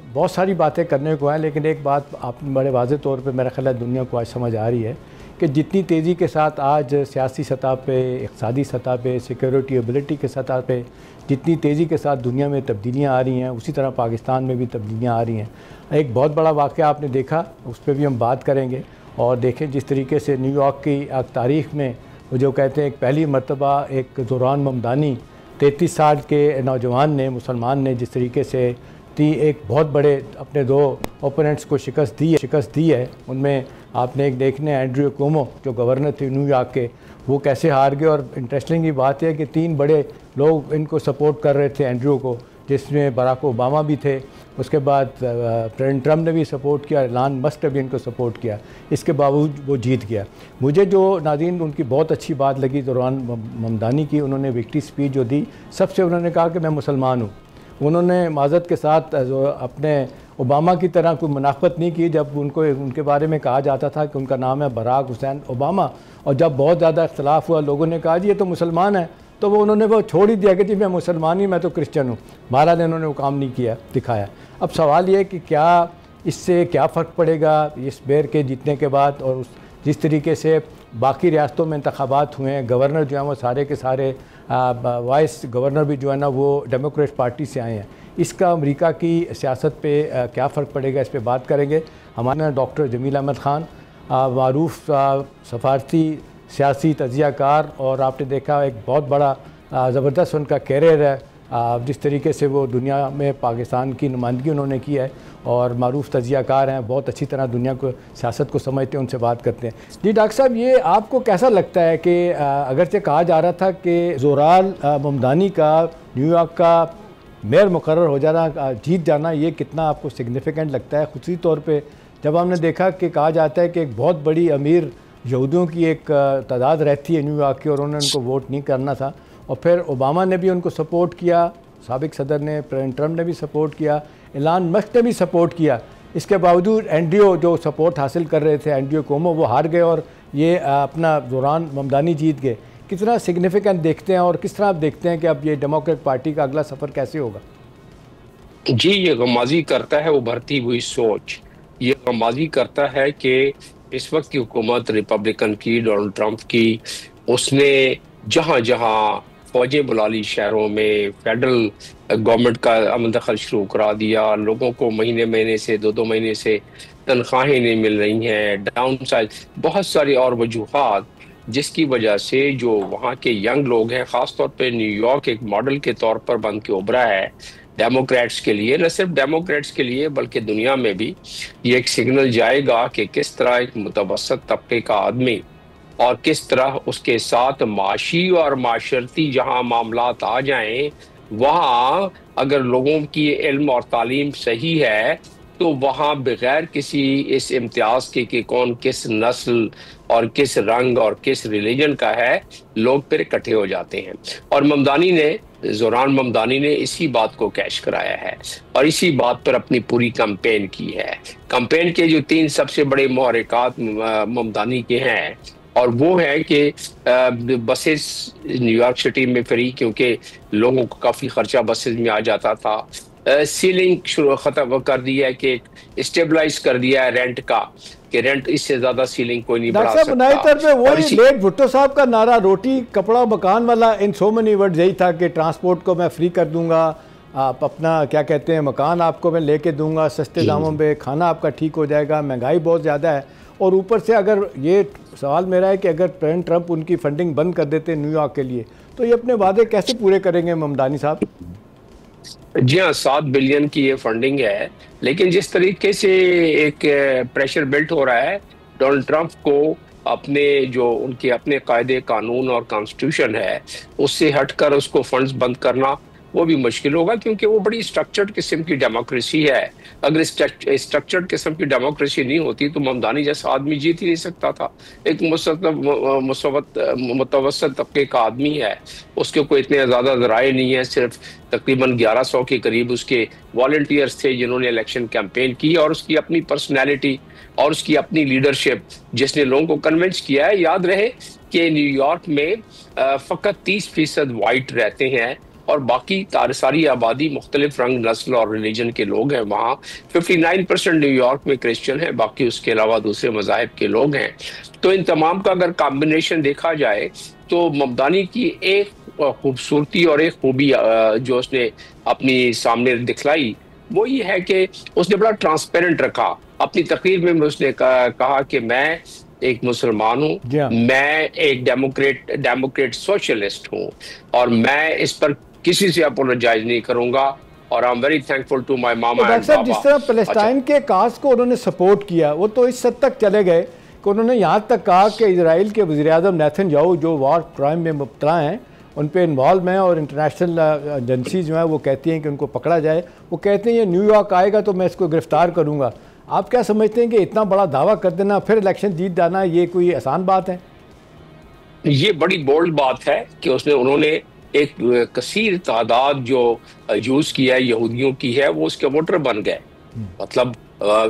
बहुत सारी बातें करने को हैं, लेकिन एक बात आप बड़े वाज़ेह तौर पे मेरा ख्याल है दुनिया को आज समझ आ रही है कि जितनी तेज़ी के साथ आज सियासी सतह पे, इक़्तिसादी सतह पे, सिक्योरिटी एबिलिटी के सतह पे जितनी तेज़ी के साथ दुनिया में तब्दीलियाँ आ रही हैं, उसी तरह पाकिस्तान में भी तब्दीलियाँ आ रही हैं। एक बहुत बड़ा वाक़या आपने देखा, उस पर भी हम बात करेंगे। और देखें जिस तरीके से न्यूयॉर्क की तारीख़ में वो जो कहते हैं एक पहली मरतबा एक ज़ोरान ममदानी 33 साल के नौजवान ने, मुसलमान ने जिस तरीके से एक बहुत बड़े अपने दो ओपोनेंट्स को शिकस्त दी है। उनमें आपने एक देखने एंड्रयू कुओमो जो गवर्नर थे न्यूयॉर्क के, वो कैसे हार गए। और इंटरेस्टिंग की बात है कि 3 बड़े लोग इनको सपोर्ट कर रहे थे एंड्रयू को, जिसमें बराक ओबामा भी थे, उसके बाद प्रेसिडेंट ट्रम्प ने भी सपोर्ट किया, एलन मस्क ने भी इनको सपोर्ट किया, इसके बावजूद वो जीत गया। मुझे जो नाज़रीन उनकी बहुत अच्छी बात लगी ज़ोरान ममदानी की, उन्होंने विक्ट्री स्पीच जो दी, सबसे उन्होंने कहा कि मैं मुसलमान हूँ। उन्होंने माज़रत के साथ जो अपने ओबामा की तरह कोई मुनाफ़त नहीं की जब उनके बारे में कहा जाता था कि उनका नाम है बराक हुसैन ओबामा, और जब बहुत ज़्यादा इख्तलाफ हुआ, लोगों ने कहा जी ये तो मुसलमान है, तो उन्होंने वो छोड़ ही दिया कि जी मैं मुसलमान ही, मैं तो क्रिश्चियन हूँ। बहरहाल इन्होंने वो काम नहीं किया, दिखाया। अब सवाल ये कि क्या इससे क्या फ़र्क पड़ेगा इस बेर के जीतने के बाद, और जिस तरीके से बाकी रियासतों में इंतखाबात हुए हैं, गवर्नर जो हैं वो सारे के सारे वाइस गवर्नर भी जो है ना वो डेमोक्रेट पार्टी से आए हैं, इसका अमेरिका की सियासत पे क्या फ़र्क पड़ेगा, इस पर बात करेंगे। हमारे डॉक्टर जमील अहमद ख़ान, मारूफ सफारती सियासी तजियाकार, और आपने देखा एक बहुत बड़ा ज़बरदस्त उनका कैरियर है, जिस तरीके से वो दुनिया में पाकिस्तान की नुमाइंदगी उन्होंने की है, और मारूफ तजियाकार हैं, बहुत अच्छी तरह दुनिया को सियासत को समझते हैं, उनसे बात करते हैं। जी डॉक्टर साहब, ये आपको कैसा लगता है कि अगरचे कहा जा रहा था कि ज़ोरान ममदानी का न्यूयॉर्क का मेयर मुकर्रर हो जाना, जीत जाना, ये कितना आपको सिग्निफिकेंट लगता है? खुसूसी तौर पर जब हमने देखा कि कहा जाता है कि एक बहुत बड़ी अमीर यहूदियों की एक तादाद रहती है न्यूयॉर्क की, और उन्होंने उनको वोट नहीं करना था, और फिर ओबामा ने भी उनको सपोर्ट किया, साबिक सदर ने, प्रेसिडेंट ट्रम्प ने भी सपोर्ट किया, एलन मस्क ने भी सपोर्ट किया। इसके बावजूद एंड्रयू जो सपोर्ट हासिल कर रहे थे, एंड्रयू कुओमो, वो हार गए और ये अपना ज़ोरान ममदानी जीत गए। कितना सिग्निफिकेंट देखते हैं, और किस तरह आप देखते हैं कि अब ये डेमोक्रेट पार्टी का अगला सफ़र कैसे होगा? जी, ये गमाज़ी करता है उभरती हुई सोच, ये गमाज़ी करता है कि इस वक्त की हुकूमत रिपब्लिकन की, डोनाल्ड ट्रंप की, उसने जहां जहां फौजें बुला ली शहरों में, फेडरल गवर्नमेंट का अमल दखल शुरू करा दिया, लोगों को महीने महीने से 2-2 महीने से तनख्वाहें नहीं मिल रही हैं, डाउन साइज, बहुत सारी और वजूहात, जिसकी वजह से जो वहाँ के यंग लोग हैं, ख़ासतौर पे न्यूयॉर्क एक मॉडल के तौर पर बन के उभरा है डेमोक्रेट्स के लिए, न सिर्फ डेमोक्रेट्स के लिए बल्कि दुनिया में भी। ये एक सिग्नल जाएगा कि किस तरह एक मुतवसत तबके का आदमी और किस तरह उसके साथ माशी और माशरती जहां मामलात आ जाएं, वहां अगर लोगों की इल्म और तालीम सही है तो वहां बगैर किसी इस इम्तियाज के कि कौन किस नस्ल और किस रंग और किस रिलीजन का है, लोग फिर इकट्ठे हो जाते हैं। और ज़ोरान ममदानी ने इसी बात को कैश कराया है और इसी बात पर अपनी पूरी कैंपेन की है। कैंपेन के जो 3 सबसे बड़े मुहर्रिकात ममदानी के हैं, और वो है कि बसेस न्यूयॉर्क सिटी में फ्री, क्योंकि लोगों को काफी खर्चा बसेस में आ जाता था। सीलिंग शुरू खत्म कर दिया है कि स्टेबलाइज कर दिया है रेंट का, कि रेंट इससे ज्यादा सीलिंग कोई नहीं बढ़ा सकता। वही लेट भुट्टो साहब का नारा रोटी कपड़ा मकान वाला इन सो मेनी वर्ड्स यही था कि ट्रांसपोर्ट को मैं फ्री कर दूंगा, आप अपना क्या कहते हैं मकान आपको मैं लेके दूंगा सस्ते दामों पे, खाना आपका ठीक हो जाएगा, महंगाई बहुत ज़्यादा है। और ऊपर से अगर ये सवाल मेरा है कि अगर प्रेसिडेंट ट्रंप उनकी फंडिंग बंद कर देते हैं न्यूयॉर्क के लिए, तो ये अपने वादे कैसे पूरे करेंगे ममदानी साहब? जी हाँ, 7 बिलियन की ये फंडिंग है, लेकिन जिस तरीके से एक प्रेशर बिल्ट हो रहा है डोनाल्ड ट्रंप को, अपने जो उनके अपने कायदे कानून और कॉन्स्टिट्यूशन है उससे हटकर उसको फंड्स बंद करना वो भी मुश्किल होगा, क्योंकि वो बड़ी स्ट्रक्चर्ड किस्म की डेमोक्रेसी है। अगर स्ट्रक्चर्ड किस्म की डेमोक्रेसी नहीं होती तो ममदानी जैसा आदमी जीत ही नहीं सकता था। एक मुतवसत तबके का आदमी है, उसके कोई इतने ज़्यादा ज़राए नहीं है, सिर्फ तकरीबन 1100 के करीब उसके वॉलंटियर्स थे जिन्होंने इलेक्शन कैंपेन की, और उसकी अपनी पर्सनैलिटी और उसकी अपनी लीडरशिप जिसने लोगों को कन्विंस किया है। याद रहे कि न्यूयॉर्क में फ़कत 30% वाइट रहते हैं और बाकी सारी आबादी मुख्तलिफ रंग, नस्ल और रिलीजन के लोग हैं वहाँ। 59% न्यूयॉर्क में क्रिश्चियन है, बाकी उसके अलावा दूसरे मज़ाहिब के लोग हैं। तो इन तमाम का अगर कॉम्बिनेशन देखा जाए तो ममदानी की एक खूबसूरती और एक खूबी जो उसने अपनी सामने दिखलाई वो ये है कि उसने बड़ा ट्रांसपेरेंट रखा। अपनी तकरीर में उसने कहा कि मैं एक मुसलमान हूँ, जी हाँ। मैं एक डेमोक्रेट सोशलिस्ट हूँ और मैं इस पर किसी से अपोलोजाइज नहीं करूंगा और I am very thankful to my तो मामा डॉक्टर एंड साहब, बाबा। जिस तरह पैलेस्टाइन के काज को उन्होंने सपोर्ट किया, वो तो इस हद तक चले गए कि उन्होंने यहाँ तक कहा कि इजराइल के वज़ीर-ए-आज़म नेतन्याहू जो वॉर क्राइम में मुब्तला हैं उन पे इन्वॉल्व हैं और इंटरनेशनल एजेंसी जो हैं वो कहती हैं कि उनको पकड़ा जाए। वो कहते हैं ये न्यूयॉर्क आएगा तो मैं इसको गिरफ्तार करूँगा। आप क्या समझते हैं कि इतना बड़ा दावा कर देना फिर इलेक्शन जीत जाना ये कोई आसान बात है? ये बड़ी बोल्ड बात है कि उन्होंने एक कसीर तादाद जो यूज किया है यहूदियों की है वो उसके वोटर बन गए। मतलब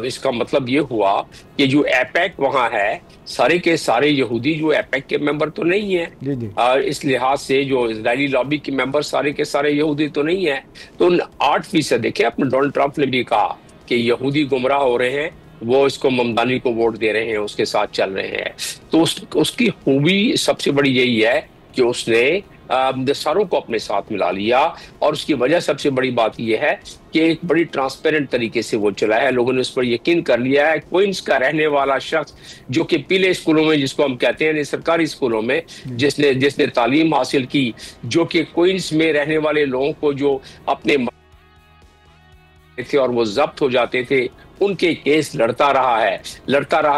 इसका मतलब ये हुआ कि जो एपेक वहां है सारे के सारे यहूदी जो एपेक के मेंबर तो नहीं है। जी जी। इस लिहाज से जो इजरायली लॉबी के मेंबर सारे के सारे यहूदी तो नहीं है। तो 8% देखिए, अपने डोनाल्ड ट्रंप ने भी कहा कि यहूदी गुमराह हो रहे हैं, वो इसको ममदानी को वोट दे रहे हैं, उसके साथ चल रहे हैं। तो उसकी खूबी सबसे बड़ी यही है कि उसने सारों को अपने साथ मिला लिया और उसकी वजह सबसे बड़ी बात यह है कि एक बड़ी ट्रांसपेरेंट तरीके से वो चला है। लोगों ने उस पर यकीन कर लिया है। क्वींस का रहने वाला शख्स जो कि पीले स्कूलों में, जिसको हम कहते हैं सरकारी स्कूलों में, जिसने तालीम हासिल की, जो कि क्वींस में रहने वाले लोगों को जो अपने थे और वो जब्त हो जाते थे उनके केस लड़ता रहा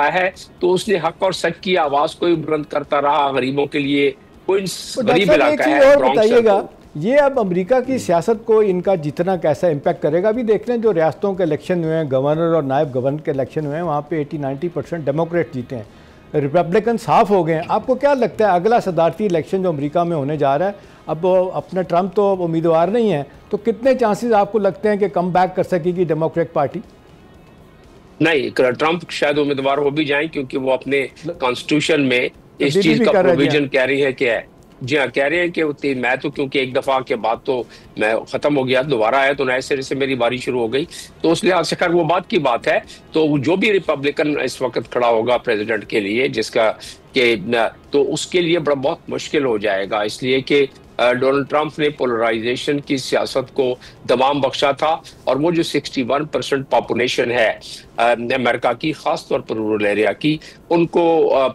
है। तो उसने हक और सच की आवाज को भी बुलंद करता रहा गरीबों के लिए। कोई गरीब इलाका है, और बताइएगा, ये अब अमेरिका की सियासत को इनका जितना कैसा इम्पैक्ट करेगा? अभी देख रहे हैं जो रियासतों के इलेक्शन हुए हैं, गवर्नर और नायब गवर्नर के इलेक्शन हुए हैं, वहाँ पे 80-90% डेमोक्रेट जीते हैं, रिपब्लिकन साफ हो गए हैं। आपको क्या लगता है अगला सदारती इलेक्शन जो अमेरिका में होने जा रहा है, अब अपना ट्रंप तो उम्मीदवार नहीं है, तो कितने चांसेस आपको लगते हैं कि कम बैक कर सकेगी डेमोक्रेट पार्टी? नहीं, ट्रंप शायद उम्मीदवार हो भी जाएं क्योंकि वो अपने कॉन्स्टिट्यूशन में इस चीज का प्रोविजन कह रही है कि है। जी हाँ, कह रहे हैं कि मैं तो क्योंकि एक दफा के बाद तो मैं खत्म हो गया, दोबारा आया तो नए सिरे से मेरी बारी शुरू हो गई, तो उस लिहाज से खैर वो बात की बात है। तो जो भी रिपब्लिकन इस वक्त खड़ा होगा प्रेसिडेंट के लिए, जिसका के तो उसके लिए बड़ा बहुत मुश्किल हो जाएगा, इसलिए कि डोनाल्ड ट्रंप ने पोलराइजेशन की सियासत को दमाम बख्शा था और वो जो 61% पॉपुलेशन है अमेरिका की, खासतौर पर रूरल एरिया की, उनको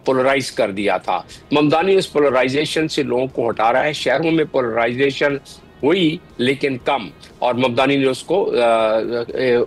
पोलराइज कर दिया था। ममदानी उस पोलराइजेशन से लोगों को हटा रहा है। शहरों में पोलराइजेशन हुई लेकिन कम, और ममदानी ने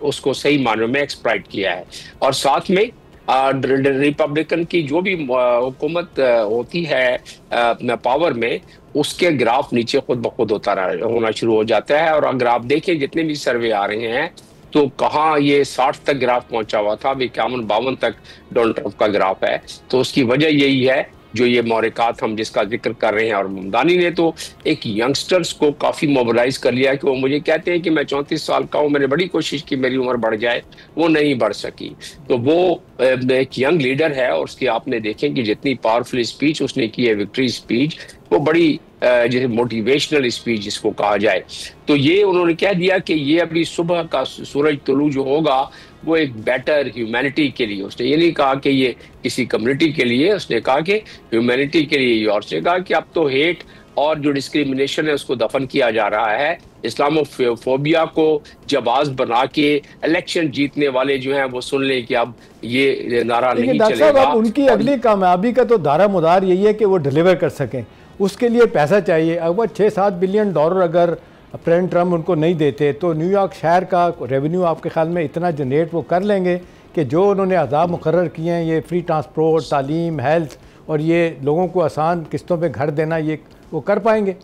उसको सही मानों में एक्सप्लॉइट किया है। और साथ में रिपब्लिकन की जो भी हुकूमत होती है पावर में, उसके ग्राफ नीचे खुद ब खुद होना शुरू हो जाता है। और अगर आप देखें जितने भी सर्वे आ रहे हैं तो कहाँ ये 60 तक ग्राफ पहुंचा हुआ था, अभी 51-52 तक डोनाल्ड ट्रंप का ग्राफ है। तो उसकी वजह यही है जो ये मोहरिकात हम जिसका जिक्र कर रहे हैं। और ममदानी ने तो एक यंगस्टर्स को काफी मोबिलाइज कर लिया कि वो मुझे कहते हैं कि मैं 34 साल का हूँ, मैंने बड़ी कोशिश की मेरी उम्र बढ़ जाए, वो नहीं बढ़ सकी। तो वो एक यंग लीडर है और उसकी आपने देखें कि जितनी पावरफुल स्पीच उसने की है, विक्ट्री स्पीच, वो बड़ी जैसे मोटिवेशनल स्पीच जिसको कहा जाए। तो ये उन्होंने कह दिया कि ये अभी सुबह का सूरज तुलू जो होगा वो एक बेटर ह्यूमैनिटी के लिए, उसने ये नहीं कहा कि ये किसी कम्युनिटी के लिए, उसने कहा कि ह्यूमैनिटी के लिए। और उसने कहा कि अब तो हेट और जो डिस्क्रिमिनेशन है उसको दफन किया जा रहा है। इस्लामोफोबिया को जबाज बना के इलेक्शन जीतने वाले जो हैं वो सुन लें कि अब ये नारा नहीं चलेगा। अब उनकी अगली कामयाबी का तो दारोमदार यही है कि वो डिलीवर कर सकें, उसके लिए पैसा चाहिए। अगर 6-7 बिलियन डॉलर अगर प्रेसिडेंट ट्रंप उनको नहीं देते तो न्यूयॉर्क शहर का रेवेन्यू आपके ख्याल में इतना जनरेट वो कर लेंगे कि जो उन्होंने अहदाफ मुकर्रर किए हैं, ये फ्री ट्रांसपोर्ट, तालीम, हेल्थ और ये लोगों को आसान किस्तों पे घर देना, ये वो कर पाएंगे?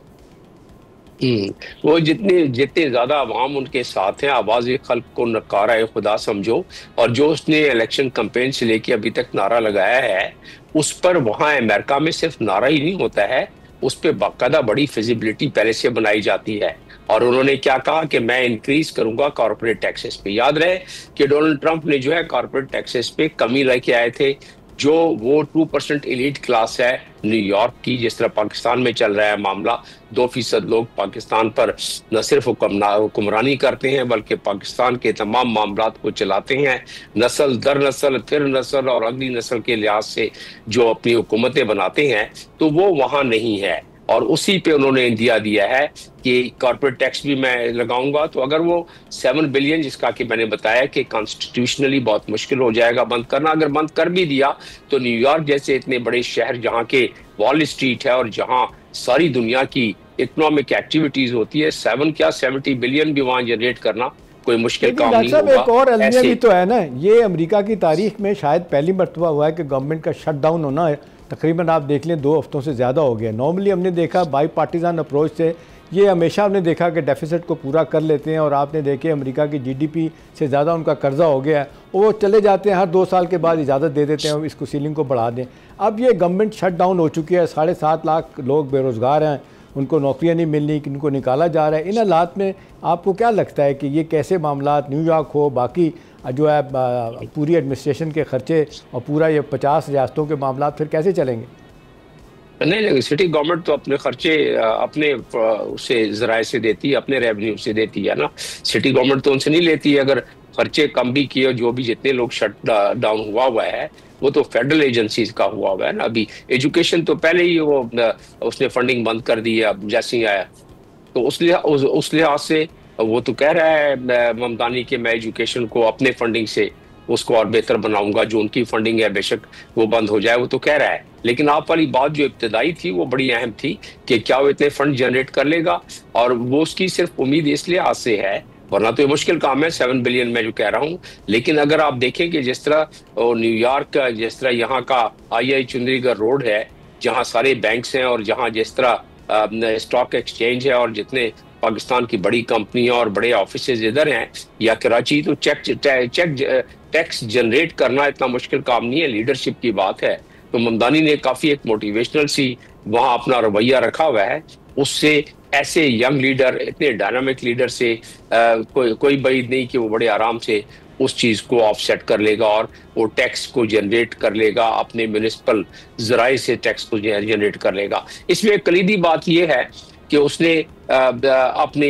वो जितने ज्यादा अवाम उनके साथ हैं, आवाज खल्क को नकारा है खुदा समझो, और जो उसने इलेक्शन कैंपेन से लेके अभी तक नारा लगाया है उस पर वहां अमेरिका में सिर्फ नारा ही नहीं होता है, उस पर बाकायदा बड़ी फिजिबिलिटी पहले से बनाई जाती है। और उन्होंने क्या कहा कि मैं इंक्रीज करूंगा कॉर्पोरेट टैक्सेस पे। याद रहे कि डोनाल्ड ट्रंप ने जो है कॉर्पोरेट टैक्सेस पे कमी लेके आए थे, जो वो 2% एलीट क्लास है न्यूयॉर्क की, जिस तरह पाकिस्तान में चल रहा है मामला, 2% लोग पाकिस्तान पर न सिर्फ हुक्मरानी करते हैं बल्कि पाकिस्तान के तमाम मामलात को चलाते हैं, नस्ल दर नस्ल फिर नस्ल और अगली नस्ल के लिहाज से जो अपनी हुकूमतें बनाते हैं, तो वो वहां नहीं है। और उसी पे उन्होंने इंदिया दिया है कि कॉर्पोरेट टैक्स भी मैं लगाऊंगा। तो अगर वो 7 बिलियन, जिसका कि मैंने बताया कि कॉन्स्टिट्यूशनली बहुत मुश्किल हो जाएगा बंद करना, अगर बंद कर भी दिया तो न्यूयॉर्क जैसे इतने बड़े शहर जहाँ के वॉल स्ट्रीट है और जहाँ सारी दुनिया की इकोनॉमिक एक्टिविटीज होती है, 70 बिलियन भी वहां जनरेट करना कोई मुश्किल काम नहीं होगा। एक और अलमिया भी तो है ना, ये अमेरिका की तारीख में शायद पहली मरतबा हुआ है कि गवर्नमेंट का शट डाउन होना है। तकरीबन आप देख लें 2 हफ्तों से ज़्यादा हो गया। नॉर्मली हमने देखा बाई पार्टीजान अप्रोच से ये हमेशा हमने देखा कि डेफिसिट को पूरा कर लेते हैं, और आपने देखे अमेरिका की जीडीपी से ज़्यादा उनका कर्जा हो गया है, वो चले जाते हैं हर 2 साल के बाद इजाज़त दे देते हैं इसको सीलिंग को बढ़ा दें। अब ये गवर्नमेंट शट डाउन हो चुकी है, 7.5 लाख लोग बेरोज़गार हैं, उनको नौकरियां नहीं मिलनी, इनको निकाला जा रहा है। इन हालात में आपको क्या लगता है कि ये कैसे मामला न्यूयॉर्क हो, बाकी जो है पूरी एडमिनिस्ट्रेशन के खर्चे और पूरा ये 50 रियासतों के मामला फिर कैसे चलेंगे? नहीं, सिटी गवर्नमेंट तो अपने खर्चे अपने उससे ज़राए से देती है, अपने रेवेन्यू से देती है ना। सिटी गवर्नमेंट तो उनसे नहीं लेती है। अगर खर्चे कम भी किए, जो भी जितने लोग शट डाउन हुआ है वो तो फेडरल एजेंसीज का हुआ है ना। अभी एजुकेशन तो पहले ही वो उसने फंडिंग बंद कर दी है अब जैसे ही आया, तो उस लिहाज से वो तो कह रहा है ममतानी कि मैं एजुकेशन को अपने फंडिंग से उसको और बेहतर बनाऊंगा, जो उनकी फंडिंग है बेशक वो बंद हो जाए, वो तो कह रहा है। लेकिन आप वाली बात जो इब्तदाई थी वो बड़ी अहम थी कि क्या वो इतने फंड जनरेट कर लेगा, और वो उसकी सिर्फ उम्मीद इसलिए आज से है, वरना तो ये मुश्किल काम है 7 बिलियन मैं जो कह रहा हूँ। लेकिन अगर आप देखें कि जिस तरह न्यूयॉर्क का, जिस तरह यहाँ का आई चुंदरीगढ़ रोड है जहाँ सारे बैंक्स हैं, और जहाँ जिस तरह स्टॉक एक्सचेंज है, और जितने पाकिस्तान की बड़ी कंपनियां और बड़े ऑफिसेज इधर हैं या कराची, तो टैक्स जनरेट करना इतना मुश्किल काम नहीं है, लीडरशिप की बात है। तो ममदानी ने काफी एक मोटिवेशनल सी वहां अपना रवैया रखा हुआ है। उससे ऐसे यंग लीडर, इतने डायनामिक लीडर से कोई बैद नहीं कि वो बड़े आराम से उस चीज को ऑफसेट कर लेगा और वो टैक्स को जनरेट कर लेगा, अपने म्युनिसिपल जराए से टैक्स को जनरेट कर लेगा। इसमें एक कलीदी बात यह है कि उसने अपने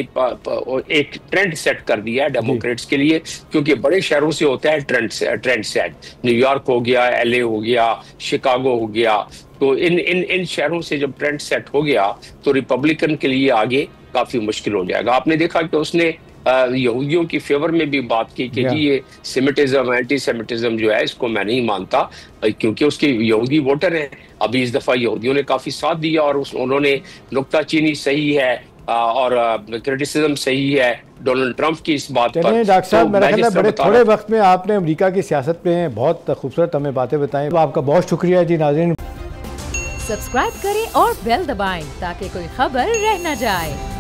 एक ट्रेंड सेट कर दिया है डेमोक्रेट्स के लिए, क्योंकि बड़े शहरों से होता है ट्रेंड सेट। न्यूयॉर्क हो गया, LA हो गया, शिकागो हो गया, तो इन शहरों से जब ट्रेंड सेट हो गया तो रिपब्लिकन के लिए आगे काफी मुश्किल हो जाएगा। आपने देखा कि उसने यहूदियों की फेवर में भी बात की कि जी ये सेमिटिज्म, एंटी सेमिटिज्म जो है इसको मैं नहीं मानता, क्योंकि उसके यहूदी वोटर हैं। अभी इस दफा यहूदियों ने काफी साथ दिया और उन्होंने नुक्ताचीनी सही है और क्रिटिसिज्म सही है डोनाल्ड ट्रंप की इस बात पर। डॉक्टर साहब, मेरा ख्याल है बड़े थोड़े वक्त में आपने अमेरिका की सियासत पे बहुत खूबसूरत हमें बातें बताई, तो आपका बहुत शुक्रिया जी। नाज़रीन, सब्सक्राइब करें और बेल दबाएं ताकि कोई खबर रह न जाए।